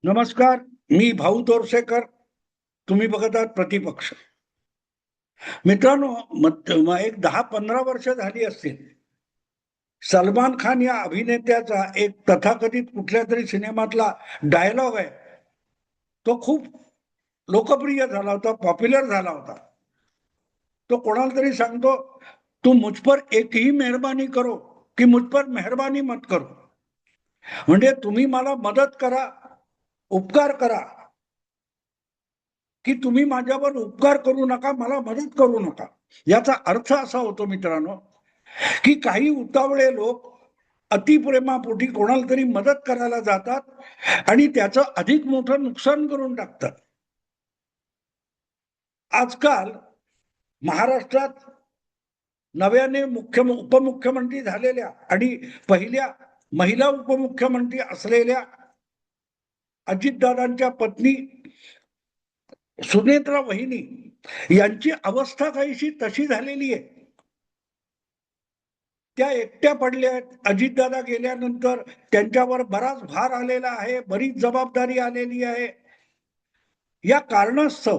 नमस्कार. मी भाऊ तोरसेकर. तुम्ही बघत आहात प्रतिपक्ष. मित्रांनो, एक 10-15 वर्ष झाली असतील. सलमान खान या अभिनेत्याचा एक तथाकथित कुठल्या तरी सिनेमातला डायलॉग आहे. तो खूप लोकप्रिय झाला होता, पॉप्युलर झाला होता. तो कोणाला तरी सांगतो, "तू मुझ पर एक ही मेहरबानी करो कि मुझ पर मेहरबानी मत करो." म्हणजे तुम्ही मला मदत करा, उपकार करा, की तुम्ही माझ्यावर उपकार करू नका, मला मदत करू नका. याचा अर्थ असा होतो मित्रांनो, की काही उतावळे लोक अतिप्रेमापोटी कोणाला तरी मदत करायला जातात आणि त्याचं अधिक मोठं नुकसान करून टाकतात. आजकाल महाराष्ट्रात नव्याने उपमुख्यमंत्री झालेल्या आणि पहिल्या महिला उपमुख्यमंत्री असलेल्या अजितदादांच्या पत्नी सुनेत्रा वहिनी यांची अवस्था काहीशी तशी झालेली आहे. त्या एकट्या पडल्या आहेत. अजितदादा गेल्यानंतर त्यांच्यावर बराच भार आलेला आहे, बरीच जबाबदारी आलेली आहे. या कारणास्तव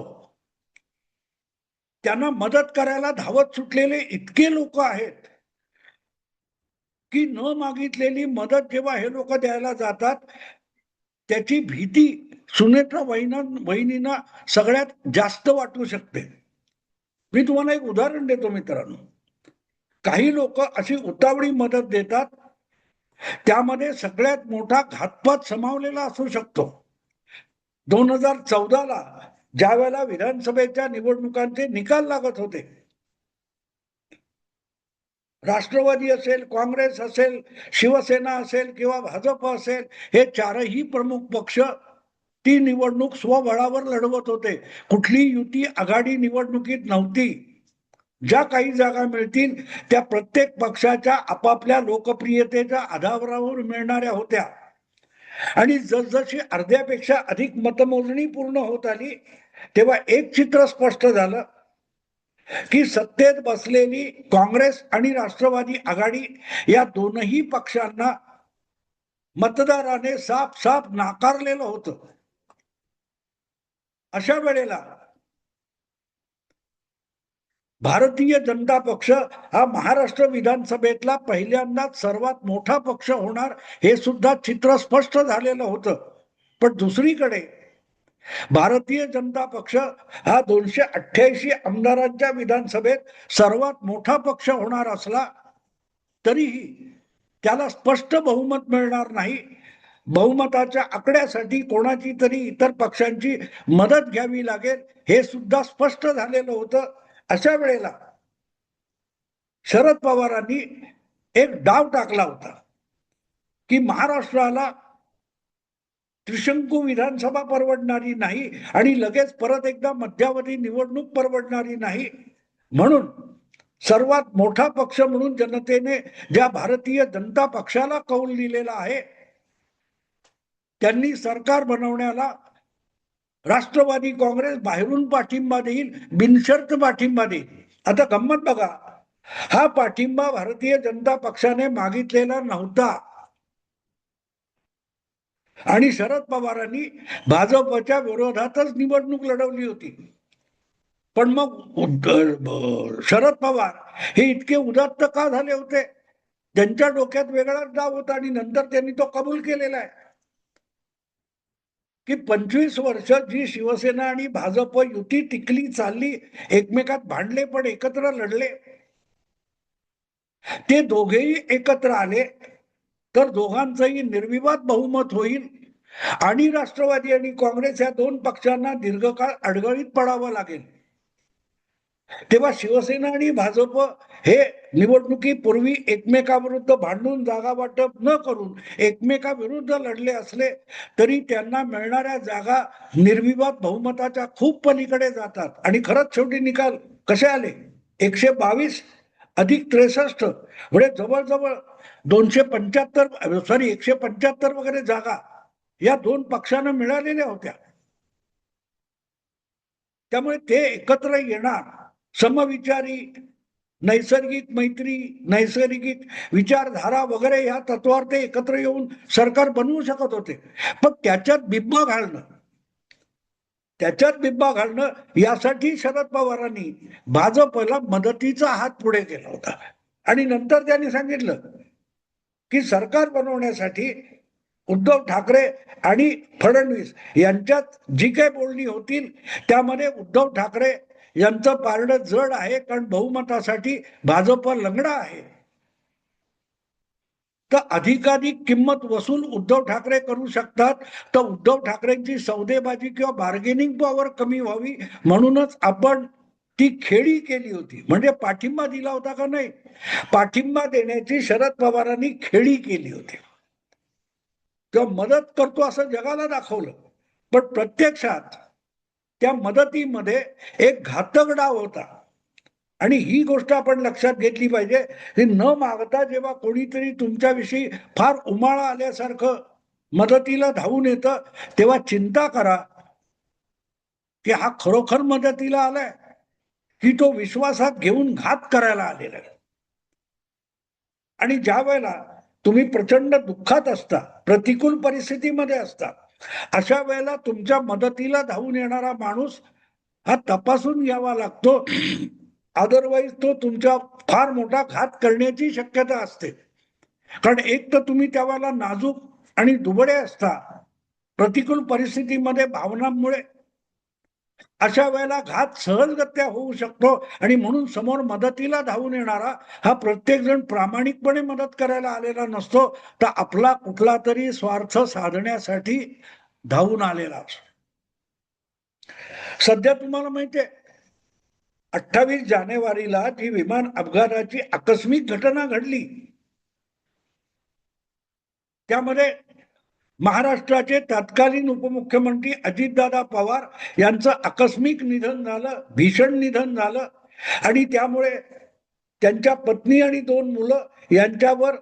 त्यांना मदत करायला धावत सुटलेले इतके लोक आहेत, की न मागितलेली मदत जेव्हा हे लोक द्यायला जातात, त्याची भीती सुनेत्रा वहिनींना सगळ्यात जास्त वाटू शकते. मी तुम्हाला एक उदाहरण देतो मित्रांनो. काही लोक अशी उतावळी मदत देतात, त्यामध्ये सगळ्यात मोठा घातपात सामावलेला असू शकतो. 2014ला ज्या वेळेला विधानसभेच्या निवडणुकांचे निकाल लागत होते, राष्ट्रवादी असेल, काँग्रेस असेल, शिवसेना असेल किंवा भाजप असेल, हे चारही प्रमुख पक्ष ती निवडणूक स्वबळावर लढवत होते. कुठली युती आघाडी निवडणुकीत नव्हती. ज्या काही जागा मिळतील त्या प्रत्येक पक्षाच्या आपापल्या लोकप्रियतेच्या आधारावर मिळणाऱ्या होत्या. आणि जसजशी अर्ध्यापेक्षा अधिक मतमोजणी पूर्ण होत आली, तेव्हा एक चित्र स्पष्ट झालं, की सत्तेत बसलेली काँग्रेस आणि राष्ट्रवादी आघाडी या दोनही पक्षांना मतदाराने साफ साफ नाकारलेलं होतं. अशा वेळेला भारतीय जनता पक्ष हा महाराष्ट्र विधानसभेतला पहिल्यांदाच सर्वात मोठा पक्ष होणार हे सुद्धा चित्र स्पष्ट झालेलं होतं. पण दुसरीकडे भारतीय जनता पक्ष हा 288 आमदारांच्या विधानसभेत सर्वात मोठा पक्ष होणार असला तरीही त्याला स्पष्ट बहुमत मिळणार नाही. बहुमताच्या आकड्यासाठी कोणाची तरी इतर पक्षांची मदत घ्यावी लागेल हे सुद्धा स्पष्ट झालेलं होतं. अशा वेळेला शरद पवारांनी एक डाव टाकला होता, की महाराष्ट्राला त्रिशंकू विधानसभा परवडणारी नाही आणि लगेच परत एकदा मध्यावधी निवडणूक परवडणारी नाही. म्हणून सर्वात मोठा पक्ष म्हणून जनतेने ज्या भारतीय जनता पक्षाला कौल दिलेला आहे, त्यांनी सरकार बनवण्याला राष्ट्रवादी काँग्रेस बाहेरून पाठिंबा देईल, बिनशर्त पाठिंबा देईल. आता गंमत बघा, हा पाठिंबा भारतीय जनता पक्षाने मागितलेला नव्हता आणि शरद पवारांनी भाजपच्या विरोधातच निवडणूक लढवली होती. पण मग शरद पवार हे इतके उदात्त का झाले होते? त्यांच्या डोक्यात वेगळाच डाव होता आणि नंतर त्यांनी तो कबूल केलेला आहे, की 25 वर्ष जी शिवसेना आणि भाजप युती टिकली चालली, एकमेकात भांडले पण एकत्र लढले, ते दोघेही एकत्र आले तर दोघांचंही निर्विवाद बहुमत होईल आणि राष्ट्रवादी आणि काँग्रेस या दोन पक्षांना दीर्घकाळ अडगळीत पडावं लागेल. तेव्हा शिवसेना आणि भाजप हे निवडणुकीपूर्वी एकमेकाविरुद्ध भांडून जागा वाटप न करून एकमेकाविरुद्ध लढले असले तरी त्यांना मिळणाऱ्या जागा निर्विवाद बहुमताच्या खूप पलीकडे जातात. आणि खरंच शेवटी निकाल कसे आले? 122 अधिक 63 म्हणजे जवळजवळ 175 वगैरे जागा या दोन पक्षांना मिळालेल्या होत्या. त्यामुळे ते एकत्र येणार, समविचारी नैसर्गिक मैत्री, नैसर्गिक विचारधारा वगैरे ह्या तत्वावर ते एकत्र येऊन सरकार बनवू शकत होते. पण त्याच्यात बिब्बा घालणं यासाठी शरद पवारांनी भाजपला मदतीचा हात पुढे केला होता. आणि नंतर त्यांनी सांगितलं की सरकार बनवण्यासाठी उद्धव ठाकरे आणि फडणवीस यांच्यात जी काही बोलणी होतील त्यामध्ये उद्धव ठाकरे यांचं पारडं जड आहे, कारण बहुमतासाठी भाजप लंगडा आहे. तर अधिकाधिक किंमत वसूल उद्धव ठाकरे करू शकतात. तर उद्धव ठाकरेंची सौदेबाजी किंवा बार्गेनिंग पॉवर कमी व्हावी म्हणूनच आपण ती खेळी केली होती. म्हणजे पाठिंबा दिला होता का नाही, पाठिंबा देण्याची शरद पवारांनी खेळी केली होती किंवा मदत करतो असं जगाला दाखवलं. पण प्रत्यक्षात त्या मदतीमध्ये एक घातक डाव होता. आणि ही गोष्ट आपण लक्षात घेतली पाहिजे की न मागता जेव्हा कोणीतरी तुमच्याविषयी फार उमाळा आल्यासारखं मदतीला धावून येतं, तेव्हा चिंता करा की हा खरोखर मदतीला आलाय की तो विश्वासात घेऊन घात करायला आलेला आहे. आणि ज्या वेळेला तुम्ही प्रचंड दुःखात असता, प्रतिकूल परिस्थितीमध्ये असता, अशा वेळेला तुमच्या मदतीला धावून येणारा माणूस हा तपासून घ्यावा लागतो. अदरवाईज तो तुमच्या फार मोठा घात करण्याची शक्यता असते. कारण एक तर तुम्ही त्यावेळेला नाजूक आणि दुबळे असता, प्रतिकूल परिस्थितीमध्ये भावनांमुळे अशा वेळेला घात सहजगत्या होऊ शकतो. आणि म्हणून समोर मदतीला धावून येणारा हा प्रत्येक जण प्रामाणिकपणे मदत करायला आलेला नसतो, तर आपला कुठला तरी स्वार्थ साधण्यासाठी धावून आलेला असतो. सध्या तुम्हाला माहितीये 28 जानेवारीला जी विमान अपघाताची आकस्मिक घटना घडली, त्यामध्ये महाराष्ट्राचे तत्कालीन उपमुख्यमंत्री अजितदादा पवार यांचं आकस्मिक निधन झालं, भीषण निधन झालं. आणि त्यामुळे त्यांच्या पत्नी आणि 2 मुलं यांच्यावर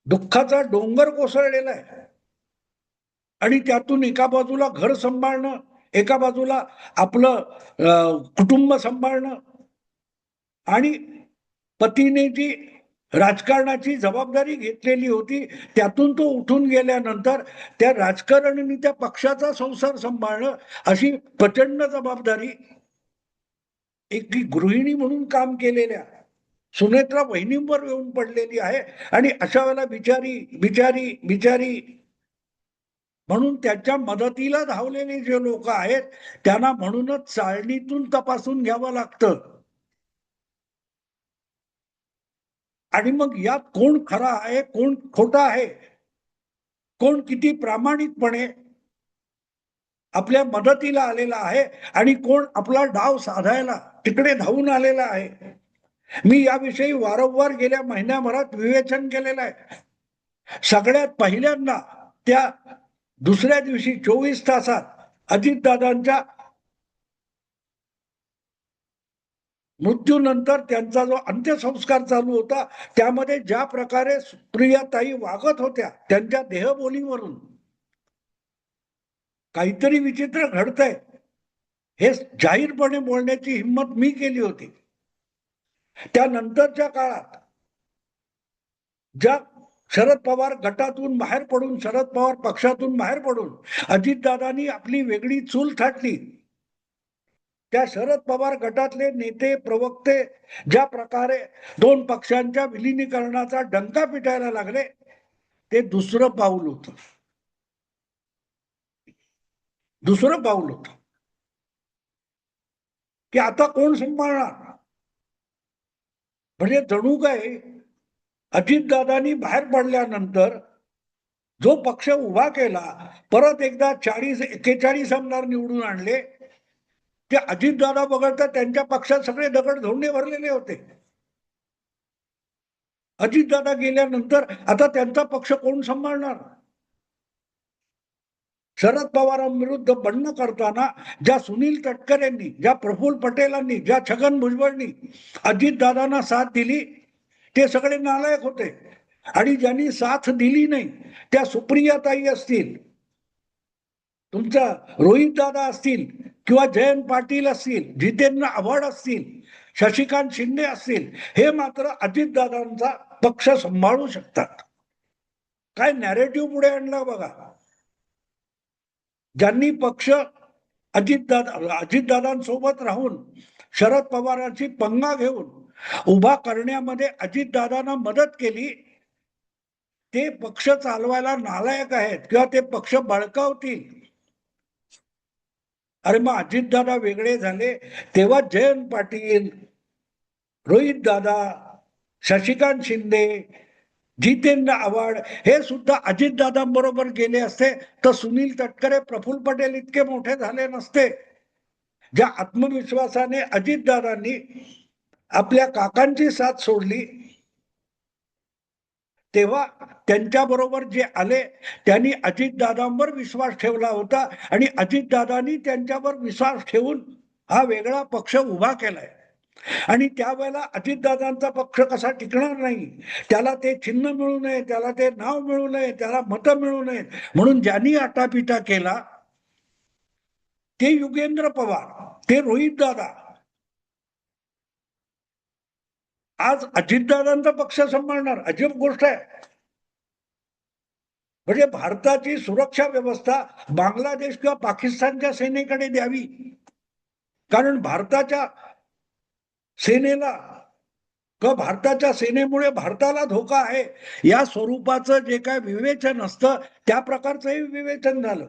दुःखाचा डोंगर कोसळलेला आहे. आणि त्यातून एका बाजूला घर सांभाळणं, एका बाजूला आपलं कुटुंब सांभाळणं, आणि पतीने जी राजकारणाची जबाबदारी घेतलेली होती त्यातून तो उठून गेल्यानंतर त्या राजकारणी त्या पक्षाचा संसार सांभाळणं, अशी प्रचंड जबाबदारी एक गृहिणी म्हणून काम केलेल्या सुनेत्रा वहिनींवर येऊन पडलेली आहे. आणि अशा वेळेला बिचारी बिचारी बिचारी म्हणून त्याच्या मदतीला धावलेले जे लोक आहेत त्यांना म्हणूनच चाळणीतून तपासून घ्यावं लागतं. आणि मग यात कोण खरा आहे, कोण खोटा आहे, कोण किती प्रामाणिकपणे आपल्या मदतीला आलेला आहे आणि कोण आपला डाव साधायला तिकडे धावून आलेला आहे. मी याविषयी वारंवार गेल्या महिन्याभरात विवेचन केलेलं आहे. सगळ्यात पहिल्यांदा त्या दुसऱ्या दिवशी 24 तासात अजितदादांच्या मृत्यूनंतर त्यांचा जो अंत्यसंस्कार चालू होता त्यामध्ये ज्या प्रकारे प्रियाताई वागत होत्या त्यांच्या देहबोलीवरून काहीतरी विचित्र घडतंय हे जाहीरपणे बोलण्याची हिंमत मी केली होती. त्यानंतरच्या काळात ज्या शरद पवार गटातून बाहेर पडून, शरद पवार पक्षातून बाहेर पडून अजितदादांनी आपली वेगळी चूल थाटली, त्या शरद पवार गटातले नेते प्रवक्ते ज्या प्रकारे 2 पक्षांच्या विलिनीकरणाचा डंका पिटायला लागले, ते दुसरं पाऊल होतं. दुसरं पाऊल होतं की आता कोण सांभाळणार. म्हणजे जणू काय अजितदादांनी बाहेर पडल्यानंतर जो पक्ष उभा केला, परत एकदा 40-41 आमदार निवडून आणले, ते अजितदादा वगळता त्यांच्या पक्षात सगळे दगड-धोंडे भरलेले होते. अजितदादा गेल्यानंतर आता त्यांचा पक्ष कोण सांभाळणार. शरद पवारांविरुद्ध बंड करताना ज्या सुनील तटकरेंनी, ज्या प्रफुल्ल पटेलांनी, ज्या छगन भुजबळनी अजितदादांना साथ दिली ते सगळे नालायक होते. आणि ज्यांनी साथ दिली नाही त्या सुप्रियाताई असतील, तुमचा रोहित दादा असतील किंवा जयंत पाटील असतील, जितेंद्र आव्हाड असतील, शशिकांत शिंदे असतील, हे मात्र अजितदादांचा पक्ष सांभाळू शकतात. काय नॅरेटिव्ह पुढे आणला बघा. ज्यांनी पक्ष अजितदादांसोबत राहून शरद पवारांची पंगा घेऊन उभा करण्यामध्ये अजितदादांना मदत केली, ते पक्ष चालवायला नालायक आहेत किंवा ते पक्ष बळकावतील. अरे मग अजितदादा वेगळे झाले तेव्हा जयंत पाटील, रोहित दादा, शशिकांत शिंदे, जितेंद्र आव्हाड हे सुद्धा अजितदादांबरोबर गेले असते तर सुनील तटकरे, प्रफुल्ल पटेल इतके मोठे झाले नसते. ज्या आत्मविश्वासाने अजितदादांनी आपल्या काकांची साथ सोडली, तेव्हा त्यांच्याबरोबर जे आले त्यांनी अजितदादांवर विश्वास ठेवला होता आणि अजितदादांनी त्यांच्यावर विश्वास ठेवून हा वेगळा पक्ष उभा केलाय. आणि त्यावेळेला अजितदादांचा पक्ष कसा टिकणार नाही, त्याला ते चिन्ह मिळू नये, त्याला ते नाव मिळू नये, त्याला मतं मिळू नये, म्हणून ज्यांनी आटापिटा केला ते युगेंद्र पवार, ते रोहित दादा आज अजितदादांचा पक्ष सांभाळणार. अजब गोष्ट आहे. म्हणजे भारताची सुरक्षा व्यवस्था बांगलादेश किंवा पाकिस्तानच्या सेनेकडे द्यावी, कारण भारताच्या सेनेला किंवा भारताच्या सेनेमुळे भारताला धोका आहे, या स्वरूपाचं जे काय विवेचन असतं त्या प्रकारचंही विवेचन झालं.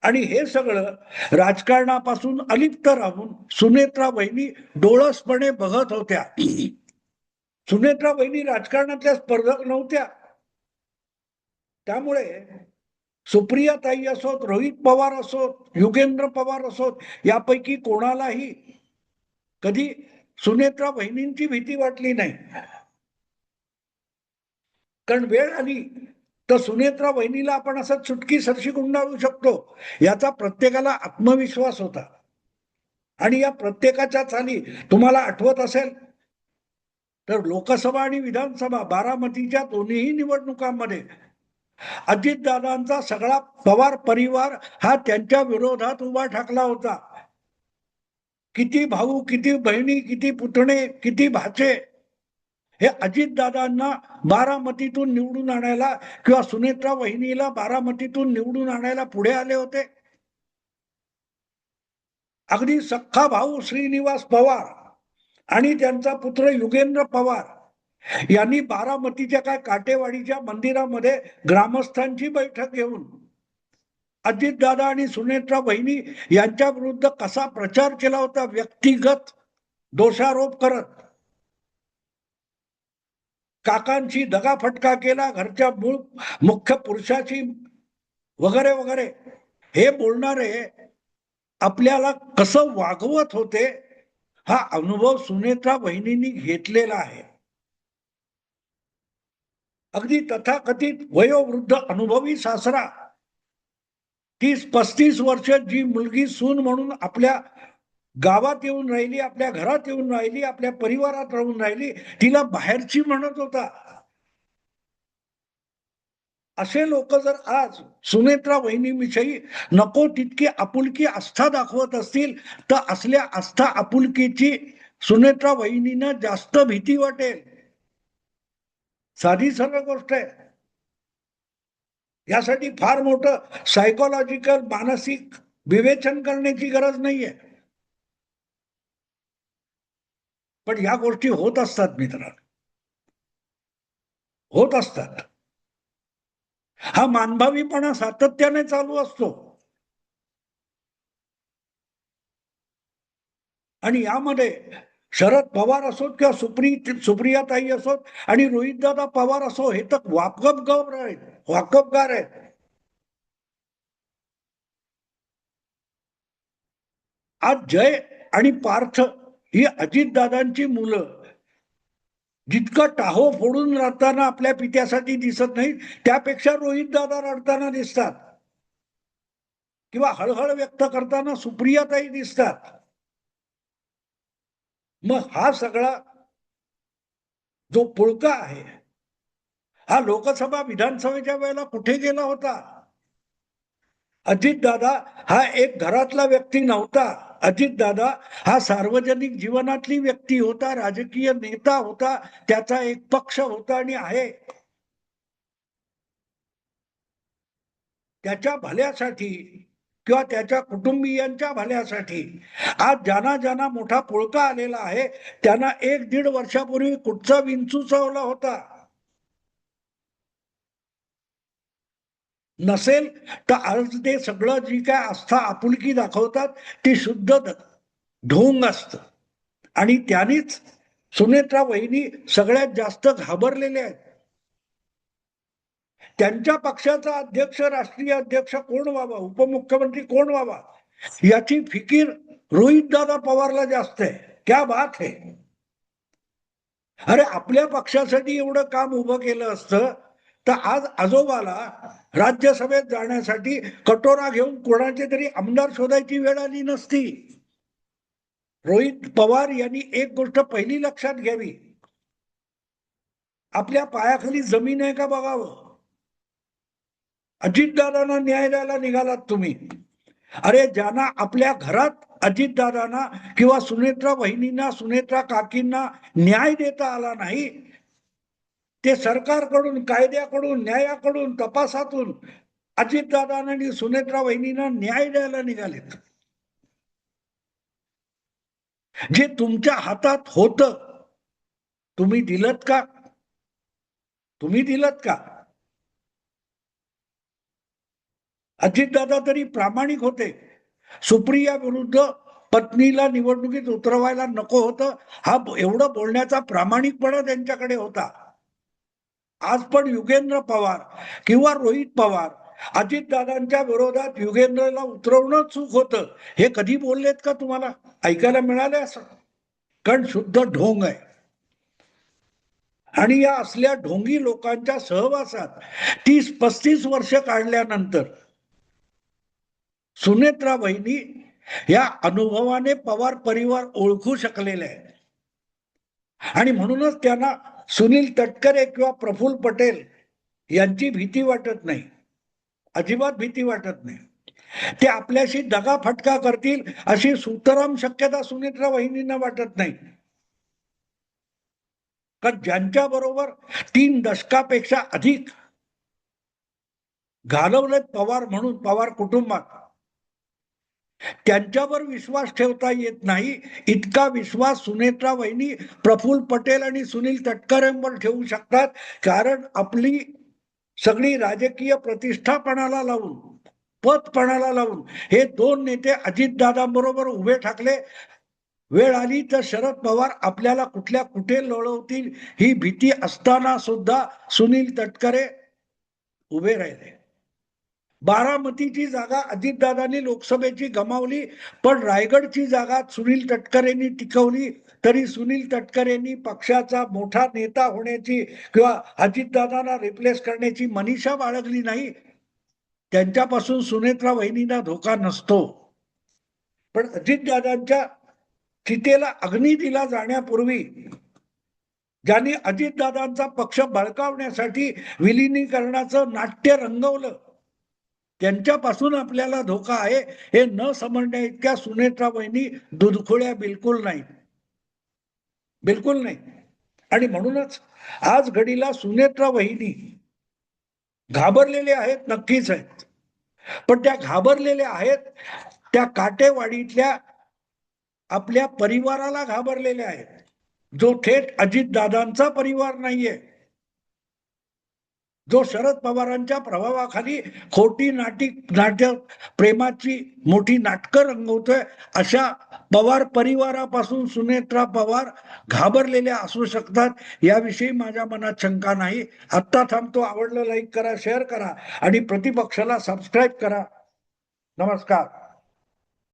आणि हे सगळं राजकारणापासून अलिप्त राहून सुनेत्रा वहिनी डोळसपणे बघत होत्या. सुनेत्रा वहिनी राजकारणातल्या स्पर्धक नव्हत्या. त्यामुळे सुप्रिया ताई असोत, रोहित पवार असोत, युगेंद्र पवार असोत, यापैकी कोणालाही कधी सुनेत्रा वहिनींची भीती वाटली नाही. कारण वेळ आली तर सुनेत्रा वहिनीला आपण असं चुटकी सरशी गुंडाळू शकतो याचा प्रत्येकाला आत्मविश्वास होता. आणि या प्रत्येकाच्या चाली तुम्हाला आठवत असेल तर लोकसभा आणि विधानसभा बारामतीच्या दोन्ही निवडणुकांमध्ये अजितदादांचा सगळा पवार परिवार हा त्यांच्या विरोधात उभा ठाकला होता. किती भाऊ, किती बहिणी, किती पुतणे, किती भाचे हे अजितदादांना बारामतीतून निवडून आणायला किंवा सुनेत्रा वहिनीला बारामतीतून निवडून आणायला पुढे आले होते. अगदी सख्खा भाऊ श्रीनिवास पवार आणि त्यांचा पुत्र युगेंद्र पवार यांनी बारामतीच्या काय काटेवाडीच्या मंदिरामध्ये ग्रामस्थांची बैठक घेऊन अजितदादा आणि सुनेत्रा वहिनी यांच्या विरुद्ध कसा प्रचार केला होता, व्यक्तिगत दोषारोप करत. काकांची दगाफटका केला, घरच्या मूळ मुख्य पुरुषाची वगैरे वगैरे हे बोलणारे आपल्याला कसं वागवत होते हा अनुभव सुनेत्रा वहिनींनी घेतलेला आहे. अगदी तथाकथित वयोवृद्ध अनुभवी सासरा, 30-35 वर्ष जी मुलगी सून म्हणून आपल्या गावात येऊन राहिली, आपल्या घरात येऊन राहिली, आपल्या परिवारात राहून राहिली, तिला बाहेरची म्हणत होता. असे लोक जर आज सुनेत्रा वहिनीविषयी नको तितकी आपुलकी आस्था दाखवत असतील तर असल्या आस्था आपुलकीची सुनेत्रा वहिनींना जास्त भीती वाटेल. साधी सरळ गोष्ट आहे. यासाठी फार मोठं सायकोलॉजिकल मानसिक विवेचन करण्याची गरज नाहीये. पण या गोष्टी होत असतात मित्रांनो, होत असतात. हा मानभावीपणा सातत्याने चालू असतो. आणि यामध्ये शरद पवार असोत किंवा सुप्रियाताई असोत आणि रोहितदादा पवार असो, हे तर वाकबगार आहेत. आज जय आणि पार्थ ही अजितदादांची मुलं जितकं टाहो फोडून रडताना आपल्या पित्यासाठी दिसत नाही, त्यापेक्षा रोहितदादा रडताना दिसतात किंवा हळहळ व्यक्त करताना सुप्रियाताई दिसतात. मग हा सगळा जो पुळका आहे हा लोकसभा विधानसभेच्या वेळेला कुठे गेला होता? अजितदादा हा एक घरातला व्यक्ती नव्हता. अजितदादा हा सार्वजनिक जीवनातली व्यक्ती होता, राजकीय नेता होता, त्याचा एक पक्ष होता आणि आहे. त्याच्या भल्यासाठी किंवा त्याच्या कुटुंबियांच्या भल्यासाठी आज ज्यांना ज्यांना मोठा पुळका आलेला आहे त्यांना 1-1.5 वर्षापूर्वी कुठचा विंचू चावला होता नसेल तर आज ते सगळं जी काय आस्था आपुलकी दाखवतात ती शुद्ध ढोंग असत. आणि त्यांनीच सुनेत्रा वहिनी सगळ्यात जास्त घाबरलेले आहेत. त्यांच्या पक्षाचा अध्यक्ष, राष्ट्रीय अध्यक्ष कोण व्हावा, उपमुख्यमंत्री कोण व्हावा याची फिकीर रोहितदादा पवारला जास्त आहे. क्या बात है. अरे आपल्या पक्षासाठी एवढं काम उभं केलं असतं तर आज आजोबाला राज्यसभेत जाण्यासाठी कटोरा घेऊन कोणाचे तरी आमदार शोधायची वेळ आली नसती. रोहित पवार यांनी एक गोष्ट पहिली लक्षात घ्यावी, आपल्या पायाखाली जमीन आहे का बघावं. अजितदादांना न्याय द्यायला निघालात तुम्ही. अरे ज्यांना आपल्या घरात अजितदादांना किंवा सुनेत्रा वहिनींना, सुनेत्रा काकींना न्याय देता आला नाही, ते सरकारकडून, कायद्याकडून, न्यायाकडून, तपासातून अजितदादांना आणि सुनेत्रा वहिनींना न्याय द्यायला निघालेत. जे तुमच्या हातात होतं तुम्ही दिलत का? तुम्ही दिलत का? अजितदादा तरी प्रामाणिक होते. सुप्रिया विरुद्ध पत्नीला निवडणुकीत उतरवायला नको होतं, हा एवढं बोलण्याचा प्रामाणिकपणा त्यांच्याकडे होता. आज पण युगेंद्र पवार किंवा रोहित पवार अजितदादांच्या विरोधात युगेंद्रला उतरवणं चूक होतं हे कधी बोललेत का तुम्हाला ऐकायला मिळाले असं? कारण शुद्ध ढोंग आहे. आणि या असल्या ढोंगी लोकांच्या सहवासात 30-35 वर्ष काढल्यानंतर सुनेत्रा वहिनी या अनुभवाने पवार परिवार ओळखू शकलेले आहे. आणि म्हणूनच त्यांना सुनील तटकरे किंवा प्रफुल्ल पटेल यांची भीती वाटत नाही, अजिबात भीती वाटत नाही. ते आपल्याशी दगा फटका करतील अशी सुतराम शक्यता सुनेत्रा वहिनींना वाटत नाही. कारण ज्यांच्या बरोबर 3 दशकापेक्षा अधिक घालवलेत पवार म्हणून पवार कुटुंबात, त्यांच्यावर विश्वास ठेवता येत नाही इतका विश्वास सुनेत्रा वहिनी, प्रफुल्ल पटेल आणि सुनील तटकरेंवर ठेवू शकतात. कारण आपली सगळी राजकीय प्रतिष्ठापणाला लावून, पदपणाला लावून हे 2 नेते अजितदादांबरोबर उभे ठाकले. वेळ आली तर शरद पवार आपल्याला कुठल्या कुठे लढवतील ही भीती असताना सुद्धा सुनील तटकरे उभे राहिले. बारामतीची जागा अजितदादांनी लोकसभेची गमावली, पण रायगडची जागा सुनील तटकरेंनी टिकवली. तरी सुनील तटकरेंनी पक्षाचा मोठा नेता होण्याची किंवा अजितदादांना रिप्लेस करण्याची मनीषा बाळगली नाही. त्यांच्यापासून सुनेत्रा वहिनींना धोका नसतो. पण अजितदादांच्या चितेला अग्नी दिला जाण्यापूर्वी ज्यांनी अजितदादांचा पक्ष बळकावण्यासाठी विलिनीकरणाचं नाट्य रंगवलं त्यांच्यापासून आपल्याला धोका आहे हे न समजण्या इतक्या सुनेत्रा वहिनी दुधखोळ्या बिलकुल नाही, बिलकुल नाही. आणि म्हणूनच आज घडीला सुनेत्रा वहिनी घाबरलेले आहेत, नक्कीच आहेत. पण त्या घाबरलेल्या आहेत त्या काटेवाडीतल्या आपल्या परिवाराला घाबरलेल्या आहेत, जो थेट अजितदादांचा परिवार नाहीये, जो शरद पवारांच्या प्रभावाखाली खोटी नाट्य प्रेमाची मोठी नाटकं रंगवतोय. अशा पवार परिवारापासून सुनेत्रा पवार घाबरलेल्या असू शकतात, याविषयी माझ्या मनात शंका नाही. आत्ता थांबतो. आवडलं लाईक करा, शेअर करा आणि प्रतिपक्षाला सबस्क्राईब करा. नमस्कार.